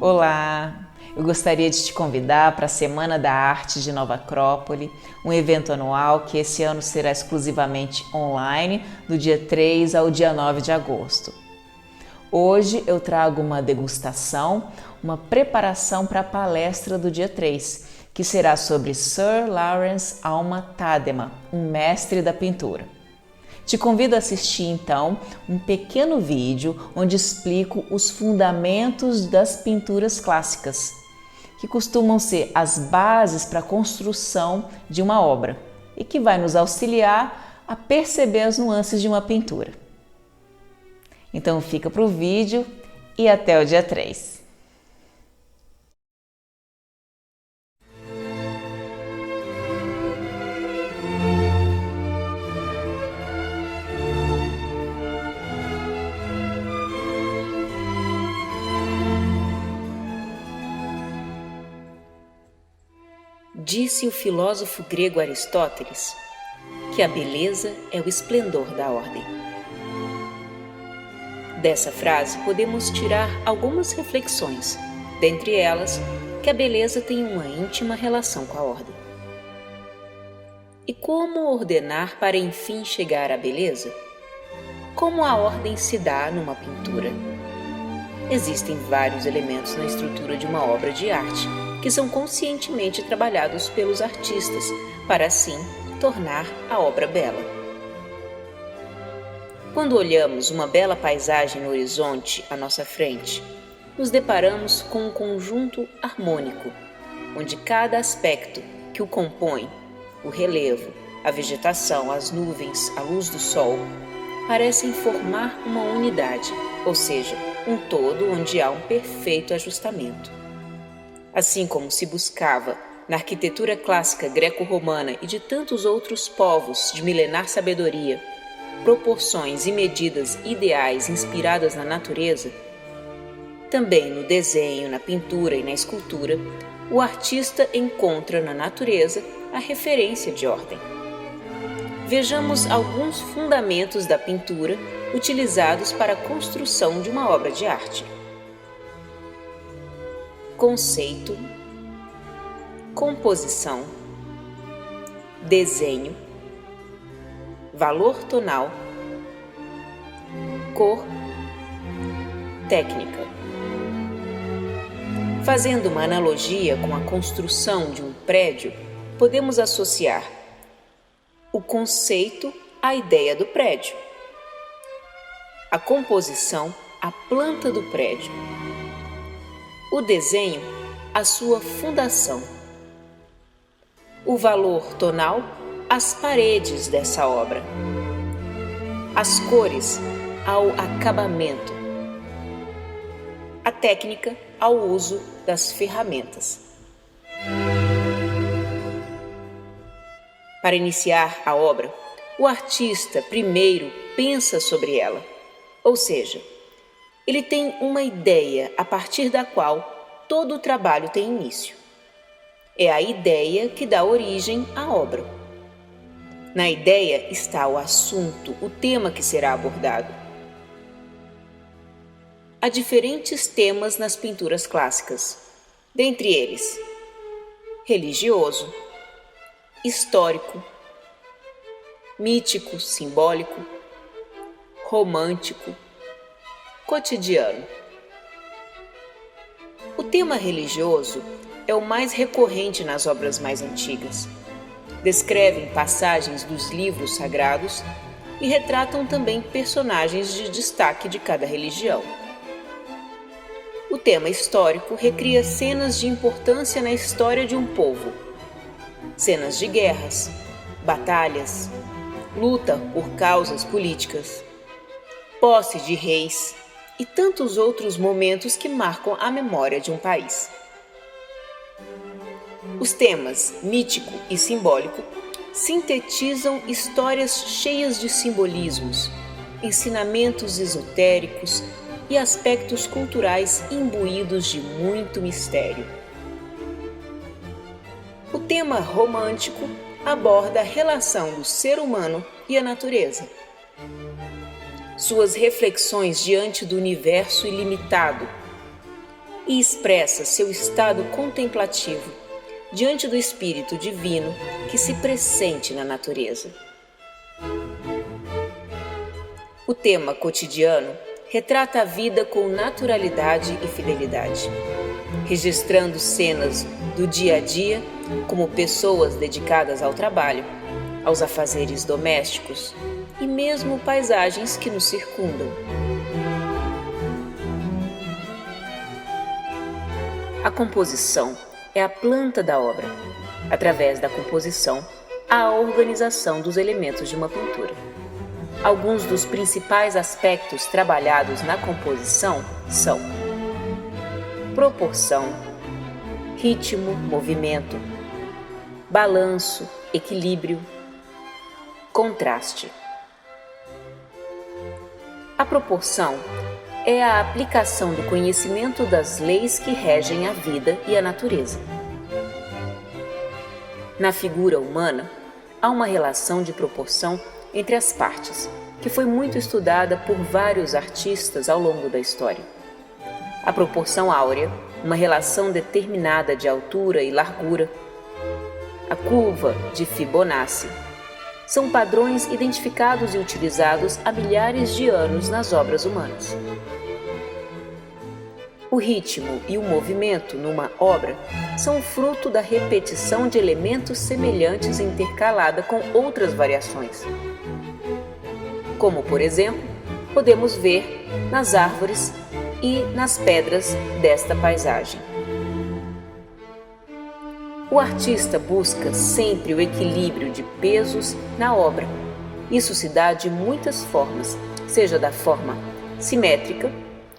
Olá! Eu gostaria de te convidar para a Semana da Arte de Nova Acrópole, um evento anual que esse ano será exclusivamente online, do dia 3 ao dia 9 de agosto. Hoje eu trago uma degustação, uma preparação para a palestra do dia 3, que será sobre Sir Lawrence Alma Tadema, um mestre da pintura. Te convido a assistir então um pequeno vídeo onde explico os fundamentos das pinturas clássicas, que costumam ser as bases para a construção de uma obra e que vai nos auxiliar a perceber as nuances de uma pintura. Então fica para o vídeo e até o dia 3. Disse o filósofo grego Aristóteles que a beleza é o esplendor da ordem. Dessa frase podemos tirar algumas reflexões, dentre elas que a beleza tem uma íntima relação com a ordem. E como ordenar para enfim chegar à beleza? Como a ordem se dá numa pintura? Existem vários elementos na estrutura de uma obra de arte que são conscientemente trabalhados pelos artistas para, assim, tornar a obra bela. Quando olhamos uma bela paisagem no horizonte à nossa frente, nos deparamos com um conjunto harmônico, onde cada aspecto que o compõe, o relevo, a vegetação, as nuvens, a luz do sol, parecem formar uma unidade, ou seja, um todo onde há um perfeito ajustamento. Assim como se buscava na arquitetura clássica greco-romana e de tantos outros povos de milenar sabedoria, proporções e medidas ideais inspiradas na natureza, também no desenho, na pintura e na escultura, o artista encontra na natureza a referência de ordem. Vejamos alguns fundamentos da pintura utilizados para a construção de uma obra de arte. Conceito, composição, desenho, valor tonal, cor, técnica. Fazendo uma analogia com a construção de um prédio, podemos associar o conceito à ideia do prédio, a composição à planta do prédio, o desenho à sua fundação, o valor tonal às paredes dessa obra, as cores ao acabamento, a técnica ao uso das ferramentas. Para iniciar a obra, o artista primeiro pensa sobre ela, ou seja, ele tem uma ideia a partir da qual todo o trabalho tem início. É a ideia que dá origem à obra. Na ideia está o assunto, o tema que será abordado. Há diferentes temas nas pinturas clássicas, dentre eles, religioso, histórico, mítico, simbólico, romântico, cotidiano. O tema religioso é o mais recorrente nas obras mais antigas. Descrevem passagens dos livros sagrados e retratam também personagens de destaque de cada religião. O tema histórico recria cenas de importância na história de um povo, cenas de guerras, batalhas, luta por causas políticas, posse de reis e tantos outros momentos que marcam a memória de um país. Os temas mítico e simbólico sintetizam histórias cheias de simbolismos, ensinamentos esotéricos e aspectos culturais imbuídos de muito mistério. O tema romântico aborda a relação do ser humano e a natureza. Suas reflexões diante do universo ilimitado e expressa seu estado contemplativo diante do Espírito Divino que se pressente na natureza. O tema cotidiano retrata a vida com naturalidade e fidelidade, registrando cenas do dia a dia como pessoas dedicadas ao trabalho, aos afazeres domésticos e mesmo paisagens que nos circundam. A composição é a planta da obra. Através da composição, há a organização dos elementos de uma pintura. Alguns dos principais aspectos trabalhados na composição são proporção, ritmo, movimento, balanço, equilíbrio, contraste. A proporção é a aplicação do conhecimento das leis que regem a vida e a natureza. Na figura humana, há uma relação de proporção entre as partes, que foi muito estudada por vários artistas ao longo da história. A proporção áurea, uma relação determinada de altura e largura. A curva de Fibonacci são padrões identificados e utilizados há milhares de anos nas obras humanas. O ritmo e o movimento numa obra são fruto da repetição de elementos semelhantes intercalada com outras variações. Como, por exemplo, podemos ver nas árvores e nas pedras desta paisagem. O artista busca sempre o equilíbrio de pesos na obra. Isso se dá de muitas formas, seja da forma simétrica,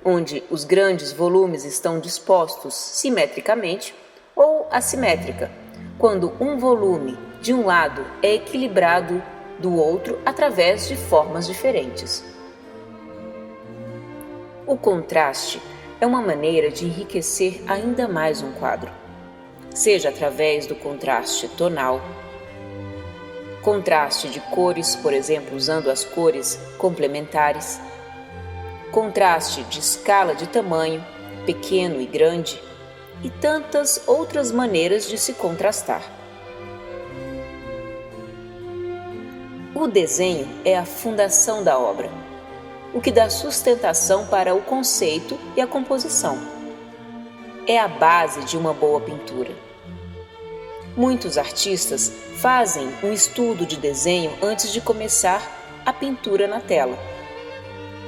onde os grandes volumes estão dispostos simetricamente, ou assimétrica, quando um volume de um lado é equilibrado do outro através de formas diferentes. O contraste é uma maneira de enriquecer ainda mais um quadro, seja através do contraste tonal, contraste de cores, por exemplo, usando as cores complementares, contraste de escala de tamanho, pequeno e grande, e tantas outras maneiras de se contrastar. O desenho é a fundação da obra, o que dá sustentação para o conceito e a composição. É a base de uma boa pintura. Muitos artistas fazem um estudo de desenho antes de começar a pintura na tela.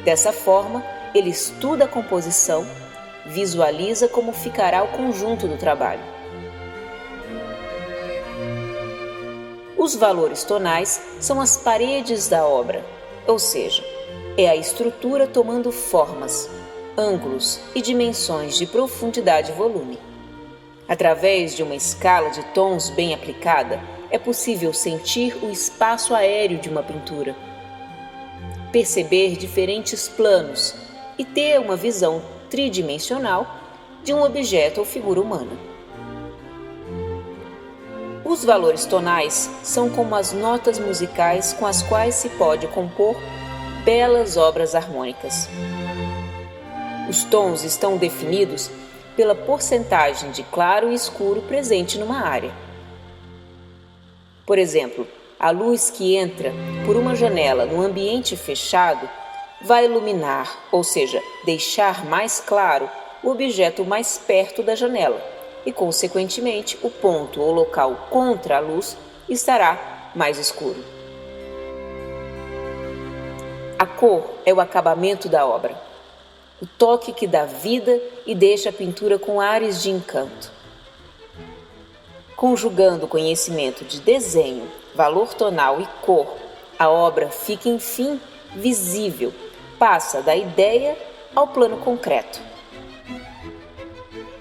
Dessa forma, ele estuda a composição, visualiza como ficará o conjunto do trabalho. Os valores tonais são as paredes da obra, ou seja, é a estrutura tomando formas, ângulos e dimensões de profundidade e volume. Através de uma escala de tons bem aplicada, é possível sentir o espaço aéreo de uma pintura, perceber diferentes planos e ter uma visão tridimensional de um objeto ou figura humana. Os valores tonais são como as notas musicais com as quais se pode compor belas obras harmônicas. Os tons estão definidos pela porcentagem de claro e escuro presente numa área. Por exemplo, a luz que entra por uma janela no ambiente fechado vai iluminar, ou seja, deixar mais claro o objeto mais perto da janela e, consequentemente, o ponto ou local contra a luz estará mais escuro. A cor é o acabamento da obra, o toque que dá vida e deixa a pintura com ares de encanto. Conjugando o conhecimento de desenho, valor tonal e cor, a obra fica, enfim, visível, passa da ideia ao plano concreto.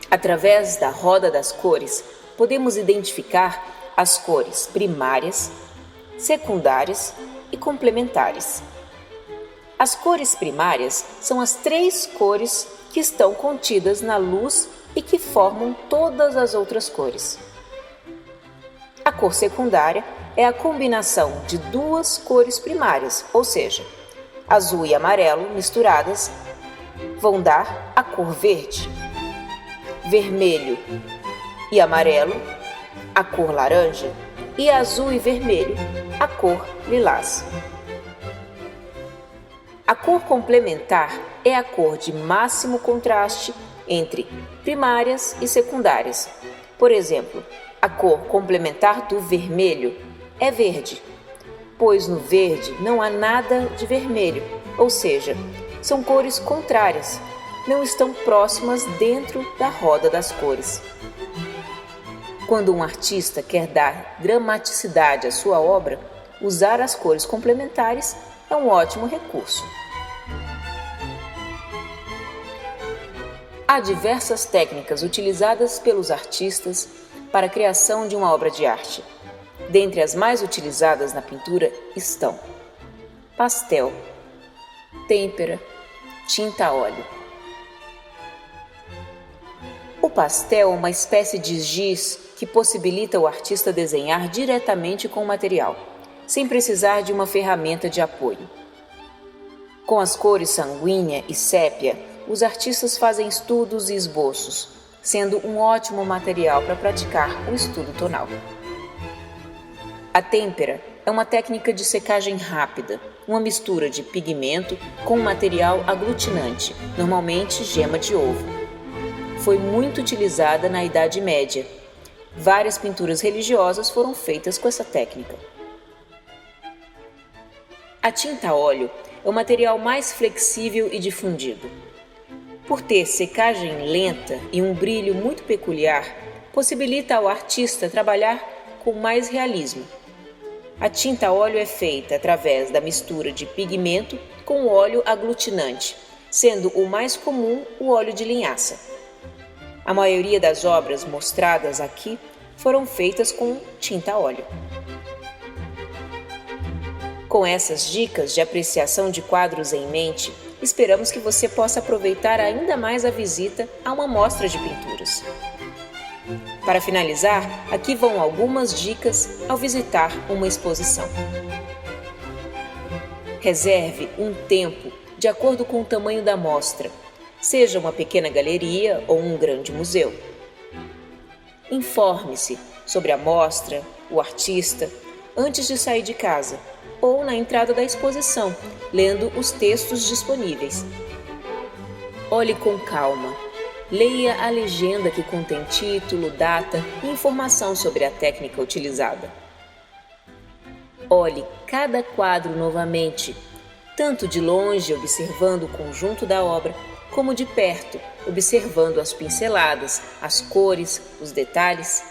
Através da roda das cores, podemos identificar as cores primárias, secundárias e complementares. As cores primárias são as 3 cores que estão contidas na luz e que formam todas as outras cores. A cor secundária é a combinação de 2 cores primárias, ou seja, azul e amarelo misturadas vão dar a cor verde. vermelho e amarelo, a cor laranja, e azul e vermelho, a cor lilás. A cor complementar é a cor de máximo contraste entre primárias e secundárias. Por exemplo, a cor complementar do vermelho é verde, pois no verde não há nada de vermelho, ou seja, são cores contrárias, não estão próximas dentro da roda das cores. Quando um artista quer dar dramaticidade à sua obra, usar as cores complementares é um ótimo recurso. Há diversas técnicas utilizadas pelos artistas para a criação de uma obra de arte. Dentre as mais utilizadas na pintura estão pastel, têmpera, tinta a óleo. O pastel é uma espécie de giz que possibilita o artista desenhar diretamente com o material, sem precisar de uma ferramenta de apoio. Com as cores sanguínea e sépia, os artistas fazem estudos e esboços, sendo um ótimo material para praticar o estudo tonal. A têmpera é uma técnica de secagem rápida, uma mistura de pigmento com um material aglutinante, normalmente gema de ovo. Foi muito utilizada na Idade Média. Várias pinturas religiosas foram feitas com essa técnica. A tinta a óleo é o material mais flexível e difundido. Por ter secagem lenta e um brilho muito peculiar, possibilita ao artista trabalhar com mais realismo. A tinta a óleo é feita através da mistura de pigmento com óleo aglutinante, sendo o mais comum o óleo de linhaça. A maioria das obras mostradas aqui foram feitas com tinta a óleo. Com essas dicas de apreciação de quadros em mente, esperamos que você possa aproveitar ainda mais a visita a uma mostra de pinturas. Para finalizar, aqui vão algumas dicas ao visitar uma exposição. Reserve um tempo de acordo com o tamanho da mostra, seja uma pequena galeria ou um grande museu. Informe-se sobre a mostra, o artista, antes de sair de casa ou na entrada da exposição, lendo os textos disponíveis. Olhe com calma. Leia a legenda que contém título, data e informação sobre a técnica utilizada. Olhe cada quadro novamente, tanto de longe observando o conjunto da obra, como de perto, observando as pinceladas, as cores, os detalhes.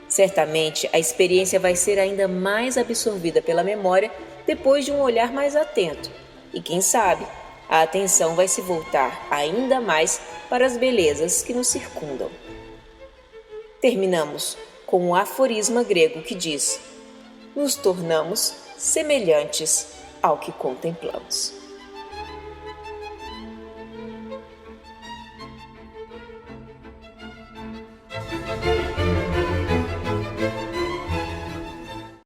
Certamente, a experiência vai ser ainda mais absorvida pela memória depois de um olhar mais atento. E quem sabe, a atenção vai se voltar ainda mais para as belezas que nos circundam. Terminamos com um aforisma grego que diz: nos tornamos semelhantes ao que contemplamos.